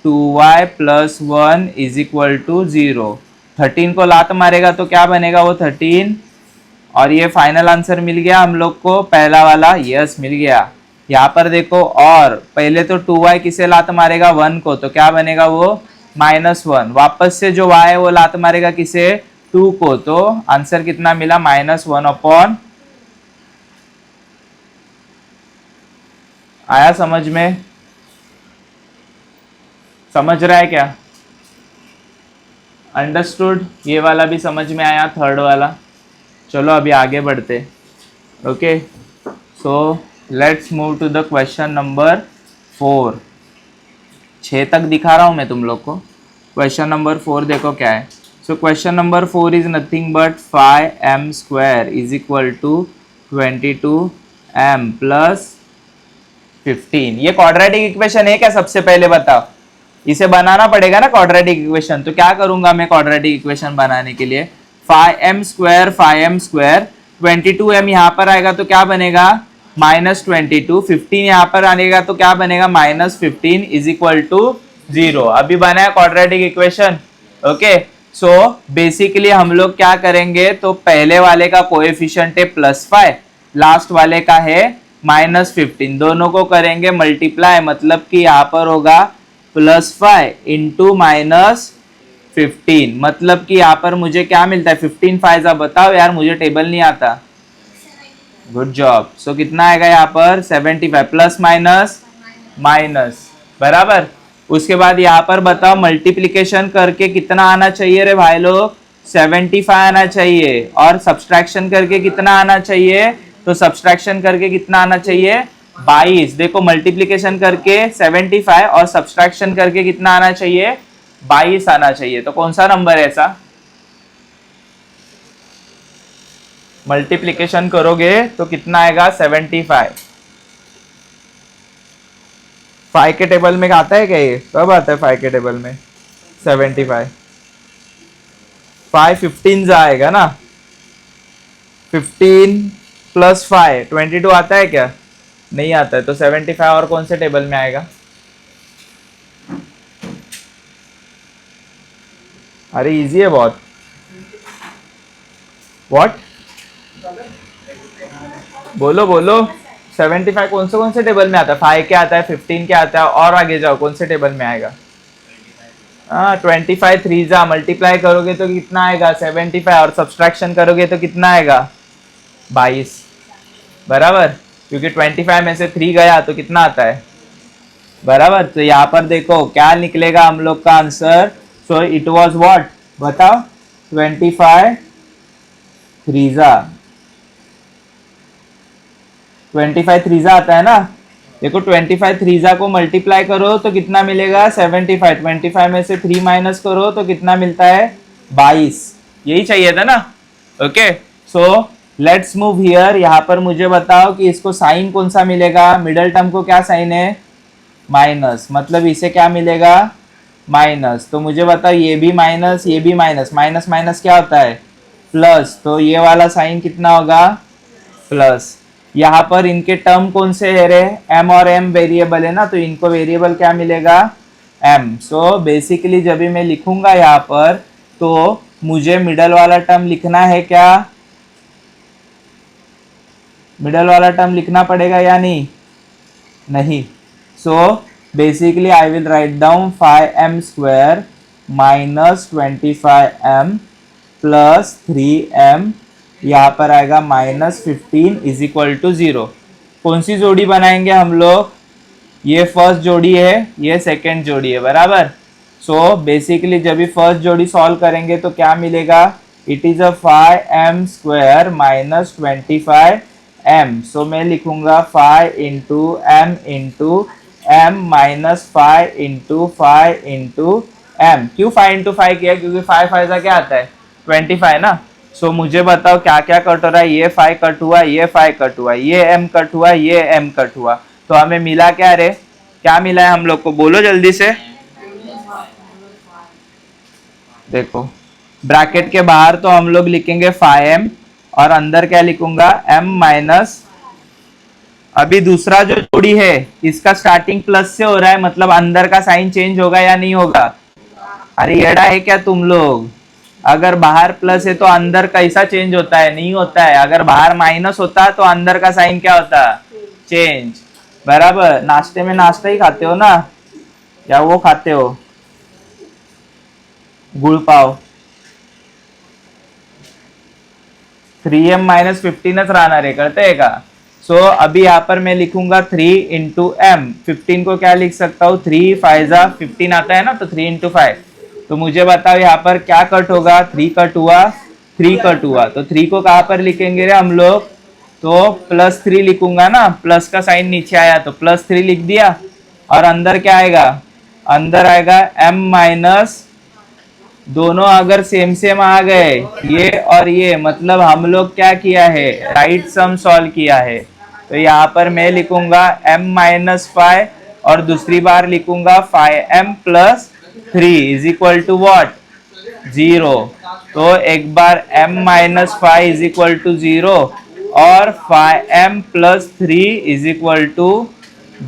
Speaker 1: 2y plus 1 is equal to 0। 13 को लात मारेगा तो क्या बनेगा वो 13, और ये फाइनल आंसर मिल गया हम लोग को, पहला वाला यस मिल गया। यहाँ पर देखो, और पहले तो 2y किसे लात मारेगा 1 को, तो क्या बनेगा वो -1, वापस से जो y है वो लात मारेगा किसे 2 को, तो आंसर कितना मिला -1/, आया समझ में, समझ रहा है क्या, अंडरस्टूड, ये वाला भी समझ में आया, थर्ड वाला। चलो अभी आगे बढ़ते। Okay, so let's move to the question number 4। 6 तक दिखा रहा हूं मैं तुम लोग को, क्वेश्चन नंबर 4 देखो क्या है। So question number 4 is nothing but 5m² is equal to 22m plus 15। ये क्वाड्रेटिक इक्वेशन है क्या, सबसे पहले बताओ, इसे बनाना पड़ेगा ना क्वाड्रेटिक इक्वेशन। तो क्या करूंगा मैं क्वाड्रेटिक इक्वेशन बनाने के लिए, 5m², 22m यहाँ पर आएगा तो क्या बनेगा -22, 15 यहाँ पर आएगा तो क्या बनेगा -15 इज इक्वल टू 0। अभी बना है quadratic equation. Okay, so basically हम लोग क्या करेंगे, तो पहले वाले का कोएफिशिएंट है +5, लास्ट वाले का है -15, दोनों को करेंगे मल्टीप्लाई, मतलब कि यहाँ पर होगा +5 इंटू -15, मतलब कि यहाँ पर मुझे क्या मिलता है 15 5 बताओ यार, मुझे टेबल नहीं आता, गुड जॉब। सो कितना आएगा यहाँ पर 75 प्लस माइनस माइनस, बराबर। उसके बाद यहाँ पर बताओ मल्टीप्लिकेशन करके कितना आना चाहिए रे भाई लोग, 75 आना चाहिए, और सब्सट्रैक्शन करके कितना आना चाहिए, तो सब्सट्रैक्शन करके कितना आना चाहिए 22। देखो मल्टीप्लिकेशन करके 75 और सब्सट्रैक्शन करके कितना आना चाहिए 22 आना चाहिए, तो कौन सा नंबर है ऐसा, मल्टीप्लिकेशन करोगे तो कितना आएगा 75। 5 के टेबल में आता है क्या, ये कब आता है 5 के टेबल में 75, 5 15 आएगा ना, 15 प्लस 5 22 आता है क्या, नहीं आता है, तो 75 और कौन से टेबल में आएगा, अरे इजी है बहुत, व्हाट बोलो बोलो, 75 कौन से टेबल में आता है, 5 क्या आता है, 15 क्या आता है, और आगे जाओ कौन से टेबल में आएगा, 25 3 मल्टीप्लाई करोगे तो कितना आएगा 75, और सब्सट्रैक्शन करोगे तो कितना आएगा 22, बराबर, क्योंकि 25 में से 3 गया तो कितना आता है, बराबर। तो यहाँ पर देखो क्या निकलेगा हम लोग का answer, so it was what, बताओ 25 3 आता है ना, देखो 25 3 को मल्टीप्लाई करो तो कितना मिलेगा 75, 25 में से 3 माइनस करो तो कितना मिलता है 22, यही चाहिए था ना। Okay, so let's move here, यहाँ पर मुझे बताओ कि इसको साइन कौन सा मिलेगा, मिडल टर्म को क्या साइन है माइनस, मतलब इसे क्या मिलेगा माइनस, तो मुझे बताओ ये भी माइनस ये भी माइनस, माइनस माइनस क्या होता है प्लस, तो ये वाला साइन कितना होगा प्लस। यहाँ पर इनके टर्म कौन से है रे, m और m वेरिएबल है ना, तो इनको वेरिएबल क्या मिलेगा m। सो बेसिकली जब भी मैं लिखूंगा यहाँ पर तो मुझे मिडल वाला टर्म लिखना है क्या, मिडल वाला टर्म लिखना पड़ेगा या नहीं, नहीं। So basically I will write down 5m square minus 25m plus 3m, यहाँ पर आएगा माइनस 15 इज इक्वल टू 0। कौन सी जोड़ी बनाएंगे हम लोग? ये फर्स्ट जोड़ी है, ये सेकंड जोड़ी है, बराबर। सो बेसिकली जब भी फर्स्ट जोड़ी सॉल्व करेंगे तो क्या मिलेगा? It is a 5m square minus 25m। सो मैं लिखूंगा 5 into m into m minus 5 into m। क्यों 5 इंटू 5 किया? क्योंकि 5 फाइव क्या आता है? 25 ना। सो मुझे बताओ क्या क्या कट हो रहा है? ये 5 कट हुआ, ये 5 कट हुआ, ये m कट हुआ, ये m कट हुआ। तो हमें मिला क्या रे? क्या मिला है हम लोग को? बोलो जल्दी से। देखो ब्रैकेट के बाहर तो हम लोग लिखेंगे 5m और अंदर क्या लिखूंगा? m माइनस, अभी दूसरा जो जोड़ी है इसका स्टार्टिंग प्लस से हो रहा है, मतलब अंदर का साइन चेंज होगा या नहीं होगा? अरे येड़ा है क्या तुम लोग? अगर बाहर प्लस है तो अंदर कैसा चेंज होता है? नहीं होता है। अगर बाहर माइनस होता तो अंदर का साइन क्या होता? चेंज, बराबर। नाश्ते में नाश्ता ही खाते हो ना, या वो खाते हो गुड़ पाव? 3m माइनस 15च राहणार आहे, कळतंय का? सो अभी यहाँ पर मैं लिखूंगा 3 इंटू एम। 15 को क्या लिख सकता हूँ? 3 5 15 आता है ना, तो 3 इंटू 5। तो मुझे बताओ यहाँ पर क्या कट होगा? 3 कट हुआ, 3 कट हुआ, तो 3 को कहाँ पर लिखेंगे रे हम लोग? तो प्लस 3 लिखूंगा ना, प्लस का साइन नीचे आया तो प्लस 3 लिख दिया। और अंदर क्या आएगा? अंदर आएगा m माइनस, दोनों अगर सेम सेम आ गए ये और ये, मतलब हम लोग क्या किया है? राइट सम सॉल्व किया है। तो यहाँ पर मैं लिखूंगा m माइनस 5 और दूसरी बार लिखूंगा 5m plus 3 is equal to what? 0। तो एक बार m minus 5 is equal to 0 और 5m plus 3 is equal to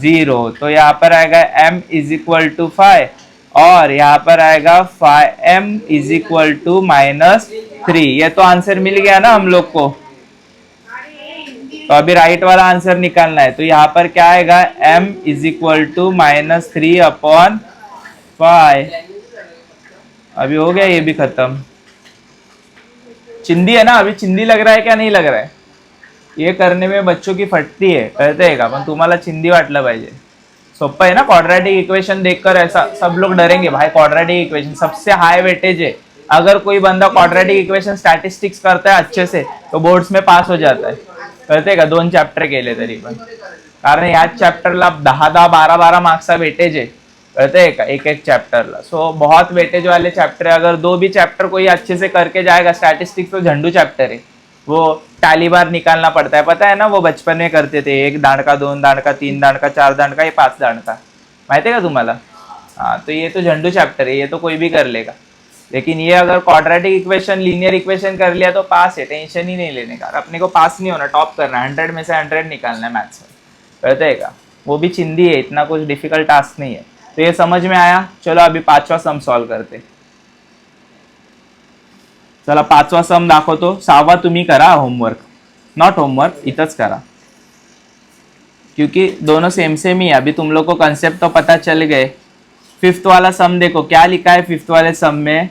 Speaker 1: 0। तो यहाँ पर आएगा m इज इक्वल टू 5 और यहाँ पर आएगा 5m is equal to minus 3। ये तो आंसर मिल गया ना हम लोग को। तो अभी राइट वाला आंसर निकालना है। तो यहाँ पर क्या आएगा? m is equal to minus 3 upon 5। अभी हो गया ये भी खत्म। चिंदी है ना? अभी चिंदी लग रहा है क्या नहीं लग रहा है? ये करने में बच्चों की फटती है, कहते हैं का, पण तुम्हाला चिंदी वाटलं पाहिजे। सोप्पा है ना? क्वाड्रेटिक इक्वेशन देखकर ऐसा सब लोग डरेंगे भाई, क्वाड्रेटिक इक्वेशन सबसे हाई वेटेज है। अगर कोई बंदा क्वाड्रेटिक इक्वेशन स्टॅटिस्टिक्स करता है अच्छे से तो बोर्ड्स में पास हो जाता है, कळते का? 2 चॅप्टर केले तरी पण, कारण याच चॅप्टरला 10 12 मार्क्सचा वेटेज है, कळते का? एक चैप्टरला। सो बहुत वेटेज वाले चैप्टर है। अगर 2 भी चैप्टर कोई अच्छे से करके जाएगा, स्टैटिस्टिक्स तो झंडू चैप्टर है, वो टैली बार निकालना पड़ता है, पता है ना? वो बचपन में करते थे, 1 दांडका 2 दांडका 3 दांडका 4 दांडका ये 5 दांडका, माहिती है का तुम्हाला? हाँ, तो ये तो झंडू चैप्टर है, ये तो कोई भी कर लेगा। लेकिन ये अगर क्वाड्रेटिक इक्वेशन, लीनियर इक्वेशन कर लिया तो पास है, टेंशन ही नहीं लेने का। अपने को पास नहीं होना, टॉप करना, 100 में से 100 निकालना है मैथ्स में, कहते हैं का? वो भी चिंदी है, इतना कुछ डिफिकल्ट टास्क नहीं है। तो ये समझ में आया? चलो अभी 5वां सम सॉल्व करते। चला 5वां सम दाखवतो, 6वां तुम्ही करा होमवर्क, नॉट होमवर्क, इथंच करा, क्योंकि दोनों सेम सेम ही है। अभी तुम लोग को कंसेप्ट तो पता चल गए। 5th वाला सम देखो क्या लिखा है 5th वाले सम में।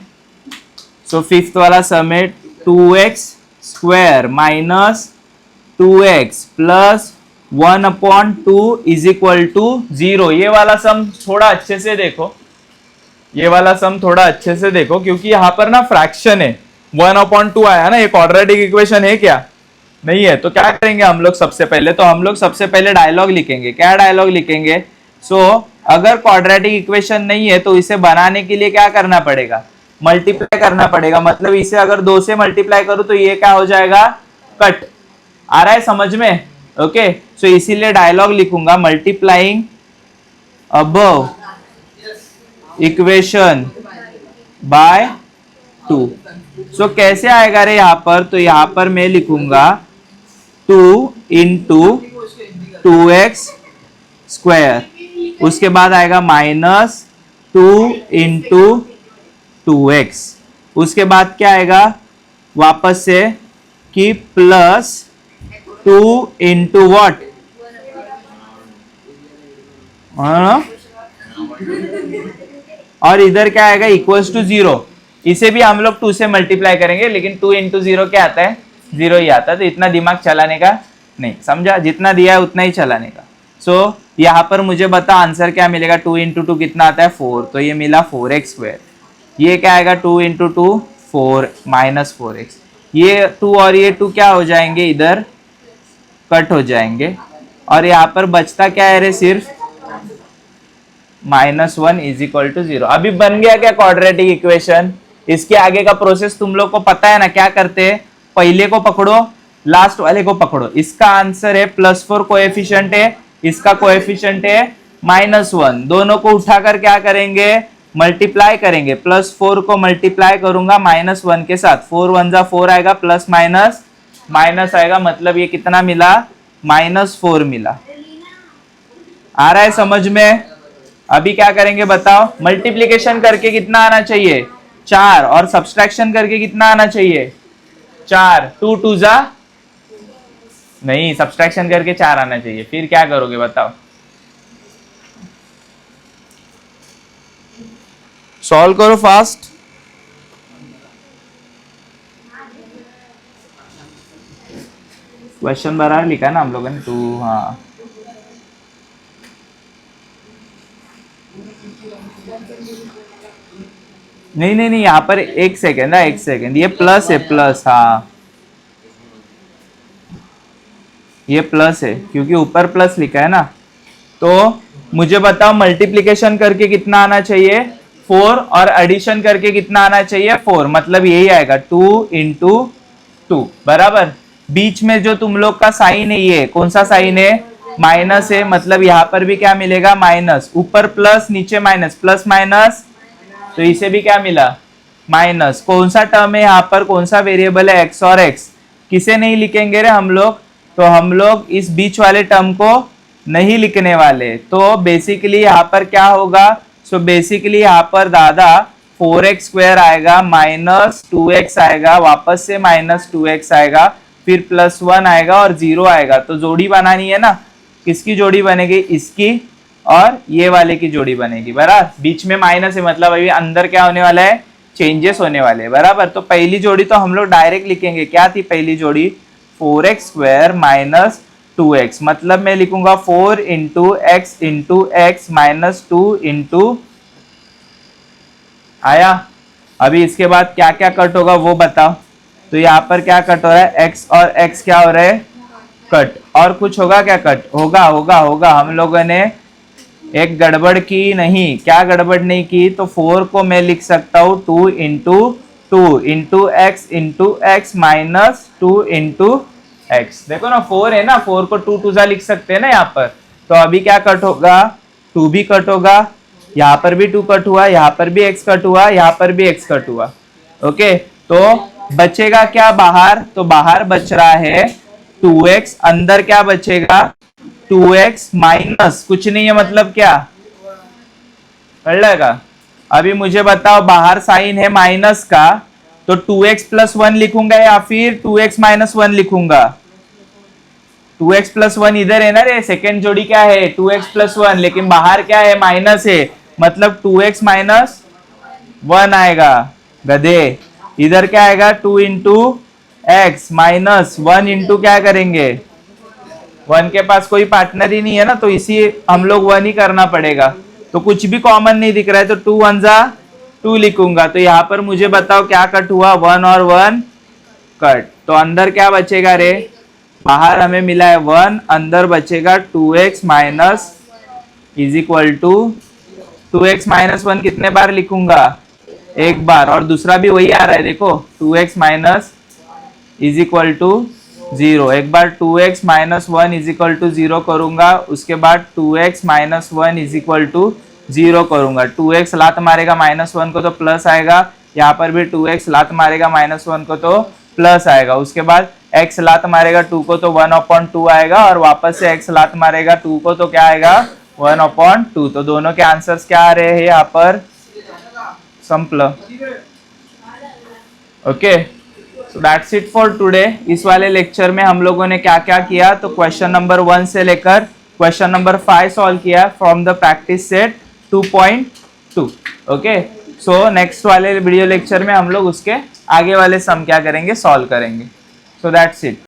Speaker 1: सो 5th वाला सम है 2x square minus 2x plus 1/2 is equal to 0। ये वाला सम थोड़ा अच्छे से देखो, ये वाला सम थोड़ा अच्छे से देखो, क्योंकि यहाँ पर ना फ्रैक्शन है, 1/2 आया ना। ये क्वाड्रेटिक इक्वेशन है क्या? नहीं है। तो क्या करेंगे हम लोग? सबसे पहले तो हम लोग सबसे पहले डायलॉग लिखेंगे। क्या डायलॉग लिखेंगे? अगर क्वाड्रेटिक इक्वेशन नहीं है तो इसे बनाने के लिए क्या करना पड़ेगा? मल्टीप्लाई करना पड़ेगा। मतलब इसे अगर 2 से मल्टीप्लाई करूं तो ये क्या हो जाएगा? कट। आ रहा है समझ में? ओके, सो इसीलिए डायलॉग लिखूंगा मल्टीप्लाइंग अबव इक्वेशन बाय 2। सो कैसे आएगा रे यहाँ पर? तो यहाँ पर मैं लिखूंगा 2 इंटू 2x स्क्वायर, उसके बाद आएगा माइनस 2 इंटू 2x, उसके बाद क्या आएगा वापस से कि प्लस 2 इंटू वॉट, और इधर क्या आएगा इक्वल्स टू 0। इसे भी हम लोग 2 से मल्टीप्लाई करेंगे, लेकिन 2 इंटू 0 क्या आता है, 0 ही आता है। तो इतना दिमाग चलाने का नहीं, समझा, जितना दिया है उतना ही चलाने का। सो यहाँ पर मुझे बता आंसर क्या मिलेगा, 2 इंटू 2 कितना आता है 4, तो ये मिला 4x²। ये क्या आएगा 2 इंटू 2 4 माइनस 4x। ये 2 और ये 2 क्या हो जाएंगे, इधर कट हो जाएंगे, और यहाँ पर बचता क्या है रे, सिर्फ -1 इज इक्वल टू 0। अभी बन गया क्या क्वाड्रेटिक इक्वेशन। इसके आगे का प्रोसेस तुम लोग को पता है ना, क्या करते हैं, पहले को पकड़ो, लास्ट वाले को पकड़ो। इसका आंसर है +4 कोएफिशिएंट है, इसका कोएफिशिएंट है -1। दोनों को उठाकर क्या करेंगे, मल्टीप्लाई करेंगे। +4 को मल्टीप्लाई करूंगा -1 के साथ, 4 1 जा 4 आएगा, प्लस माइनस माइनस आएगा, मतलब ये कितना मिला, -4 मिला। आ रहा है समझ में। अभी क्या करेंगे बताओ, मल्टीप्लिकेशन करके कितना आना चाहिए 4, और सब्सट्रैक्शन करके कितना आना चाहिए 4। 2 2 जा नहीं, सब्सट्रैक्शन करके 4 आना चाहिए। फिर क्या करोगे बताओ, सॉल्व करो फास्ट। क्वेश्चन बराबर लिखा ना हम लोगों ने 2, हाँ नहीं नहीं नहीं, यहाँ पर 1 सेकेंड है, 1 सेकेंड, ये प्लस है, प्लस, हाँ ये प्लस है क्योंकि ऊपर प्लस लिखा है ना। तो मुझे बताओ मल्टीप्लिकेशन करके कितना आना चाहिए 4, और एडिशन करके कितना आना चाहिए 4, मतलब यही आएगा 2 इंटू 2 बराबर। बीच में जो तुम लोग का साइन है, ये कौन सा साइन है, माइनस है, मतलब यहाँ पर भी क्या मिलेगा माइनस, ऊपर प्लस नीचे माइनस, प्लस माइनस, तो इसे भी क्या मिला माइनस। कौन सा टर्म है यहाँ पर, कौन सा वेरिएबल है, x और x। किसे नहीं लिखेंगे रे हम लोग, तो हम लोग इस बीच वाले टर्म को नहीं लिखने वाले। तो बेसिकली यहाँ पर क्या होगा, सो बेसिकली यहाँ पर दादा 4x² आएगा, -2x आएगा, वापस से -2x आएगा, फिर +1 आएगा और 0 आएगा। तो जोड़ी बनानी है ना, किसकी जोड़ी बनेगी, इसकी और ये वाले की जोड़ी बनेगी बराबर। बीच में माइनस है, मतलब अभी अंदर क्या होने वाला है, चेंजेस होने वाले हैं बराबर। तो पहली जोड़ी तो हम लोग डायरेक्ट लिखेंगे, क्या थी पहली जोड़ी, 4x² -2x, मतलब मैं लिखूंगा 4 into x into x -2 into, आया। अभी इसके बाद क्या क्या कट होगा वो बताओ। तो यहाँ पर क्या कट हो रहा है, x और x क्या हो रहा है कट, और कुछ होगा क्या कट, होगा होगा होगा। हम लोगों ने एक गड़बड़ की नहीं, क्या गड़बड़ नहीं की, तो 4 को मैं लिख सकता हूँ 2 into x into x -2 into x। देखो ना 4 है ना, 4 को 2 2 लिख सकते हैं ना यहाँ पर। तो अभी क्या कट होगा, 2 भी कट होगा, यहाँ पर भी 2 कट हुआ, यहाँ पर भी x कट हुआ, यहाँ पर भी x कट हुआ। ओके, तो बचेगा क्या बाहर, तो बाहर बच रहा है 2x, अंदर क्या बचेगा 2x माइनस कुछ नहीं है, मतलब क्या पढ़ लेगा। अभी मुझे बताओ बाहर साइन है माइनस का, तो 2x + 1 लिखूंगा या फिर 2x - 1 लिखूंगा। 2x + 1 इधर है ना रे, सेकेंड जोड़ी क्या है 2x + 1, लेकिन बाहर क्या है माइनस है, मतलब 2x - 1 आएगा गधे। इधर क्या आएगा 2 इंटू x -1 इंटू क्या करेंगे 1 के पास कोई पार्टनर ही नहीं है ना, तो इसी हम लोग 1 ही करना पड़ेगा। तो कुछ भी कॉमन नहीं दिख रहा है, तो 2 1 जा 2 लिखूंगा। तो यहाँ पर मुझे बताओ क्या कट हुआ, 1 और 1 कट। तो अंदर क्या बचेगा रे, बाहर हमें मिला है 1, अंदर बचेगा 2x minus is equal to 2x - 1 कितने बार लिखूंगा, एक बार, और दूसरा भी वही आ रहा है देखो 2x minus is equal to 0। एक बार 2x - 1 इज इक्वल टू 0 करूंगा, उसके बाद 2x - 1 इज इक्वल टू 0 करूंगा। 2x लात मारेगा -1 को तो प्लस आएगा, यहाँ पर भी 2x लात मारेगा -1 को तो प्लस आएगा। उसके बाद x लात मारेगा 2 को तो 1/2 आएगा, और वापस से x लात मारेगा 2 को तो क्या आएगा 1/2। तो दोनों के आंसर्स क्या आ रहे हैं यहाँ पर, simple. Okay, so that's it for today. इस वाले लेक्चर में हम लोगों ने क्या क्या किया, तो क्वेश्चन नंबर 1 से लेकर क्वेश्चन नंबर 5 सॉल्व किया from the practice set. 2.2। Okay, so next वाले वीडियो लेक्चर में हम लोग उसके आगे वाले सम क्या करेंगे, सॉल्व करेंगे। So that's it.